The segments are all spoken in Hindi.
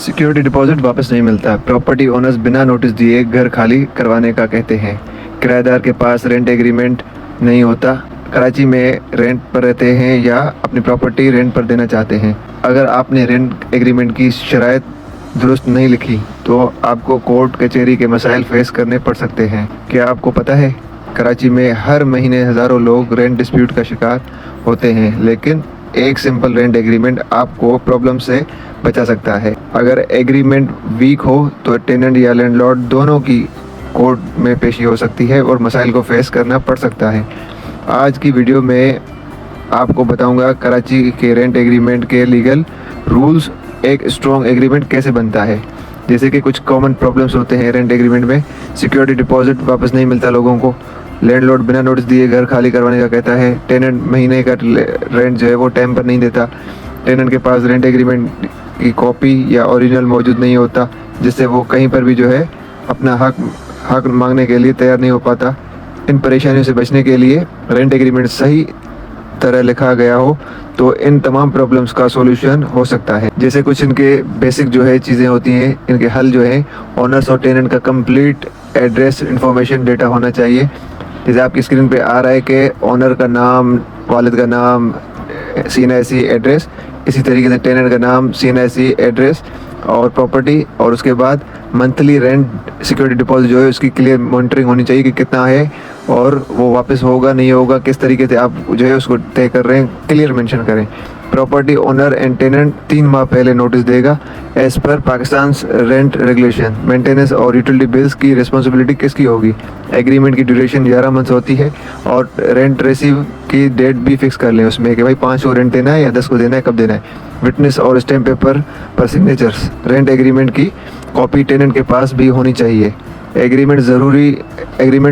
सिक्योरिटी डिपॉजिट वापस नहीं मिलता। प्रॉपर्टी ओनर्स बिना नोटिस दिए घर खाली करवाने का कहते हैं। किराएदार के पास रेंट एग्रीमेंट नहीं होता। कराची में रेंट पर रहते हैं या अपनी प्रॉपर्टी रेंट पर देना चाहते हैं। अगर आपने रेंट एग्रीमेंट की शराइत दुरुस्त नहीं लिखी तो आपको कोर्ट कचहरी के मसाइल फेस करने पड़ सकते हैं। क्या आपको पता है कराची में हर महीने हज़ारों लोग रेंट डिस्प्यूट का शिकार होते हैं, लेकिन एक सिंपल रेंट एग्रीमेंट आपको प्रॉब्लम से बचा सकता है। अगर एग्रीमेंट वीक हो तो टेनेंट या लैंडलॉर्ड दोनों की कोर्ट में पेशी हो सकती है और मसाइल को फेस करना पड़ सकता है। आज की वीडियो में आपको बताऊंगा कराची के रेंट एग्रीमेंट के लीगल रूल्स, एक स्ट्रॉन्ग एग्रीमेंट कैसे बनता है। जैसे कि कुछ कॉमन प्रॉब्लम्स होते हैं रेंट एग्रीमेंट में। सिक्योरिटी डिपॉजिट वापस नहीं मिलता लोगों को। लैंडलॉर्ड बिना नोटिस दिए घर खाली करवाने का कहता है। टेनेंट महीने का रेंट जो है वो टाइम पर नहीं देता। टेनेंट के पास रेंट एग्रीमेंट की कॉपी या ओरिजिनल मौजूद नहीं होता, जिससे वो कहीं पर भी जो है अपना हक मांगने के लिए तैयार नहीं हो पाता। इन परेशानियों से बचने के लिए रेंट एग्रीमेंट सही तरह लिखा गया हो तो इन तमाम प्रॉब्लम्स का सॉल्यूशन हो सकता है। जैसे कुछ इनके बेसिक जो है चीज़ें होती हैं, इनके हल जो है ओनर्स और टेनेंट का कंप्लीट एड्रेस इंफॉर्मेशन डेटा होना चाहिए। जैसे आपकी स्क्रीन पे आ रहा है कि ओनर का नाम, वालिद का नाम, CNIC एड्रेस, इसी तरीके से टेनेंट का नाम, CNIC एड्रेस और प्रॉपर्टी, और उसके बाद मंथली रेंट सिक्योरिटी डिपॉजिट जो है उसकी क्लियर मॉनिटरिंग होनी चाहिए कि कितना है और वो वापस होगा नहीं होगा, किस तरीके से आप जो है उसको तय कर रहे हैं, क्लियर मेंशन करें। प्रॉपर्टी ओनर एंड टेनेंट 3 माह पहले नोटिस देगा। As per Pakistan rent regulation maintenance और यूटिलिटी बिल्स की रिस्पॉन्सिबिलिटी किसकी होगी। एग्रीमेंट की ड्यूरेशन 11 मंथ्स होती है और रेंट रिसीव की डेट भी फिक्स कर लें उसमें कि भाई 5 को रेंट देना है या 10 को देना है, कब देना है। विटनेस और स्टैम्प पेपर पर सिग्नेचर्स। रेंट एग्रीमेंट की कॉपी टेनेंट के पास भी होनी चाहिए। एग्रीमेंट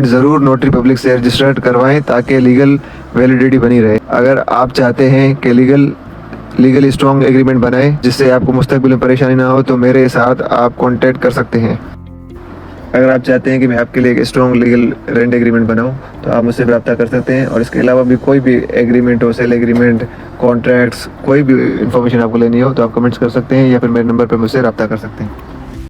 ज़रूर नोटरी पब्लिक से रजिस्टर्ड करवाएं ताकि लीगल वैलिडिटी बनी रहे। अगर आप चाहते हैं कि लीगली स्ट्रॉन्ग एग्रीमेंट बनाएं जिससे आपको मुस्तकबिल में परेशानी ना हो तो मेरे साथ आप कांटेक्ट कर सकते हैं। अगर आप चाहते हैं कि मैं आपके लिए एक स्ट्रॉन्ग लीगल रेंट एग्रीमेंट बनाऊं तो आप मुझसे रब्ता कर सकते हैं। और इसके अलावा भी कोई भी एग्रीमेंट हो, सेल एग्रीमेंट, कॉन्ट्रैक्ट्स, कोई भी इन्फॉर्मेशन आपको लेनी हो तो आप कमेंट्स कर सकते हैं या फिर मेरे नंबर पर मुझसे रब्ता कर सकते हैं।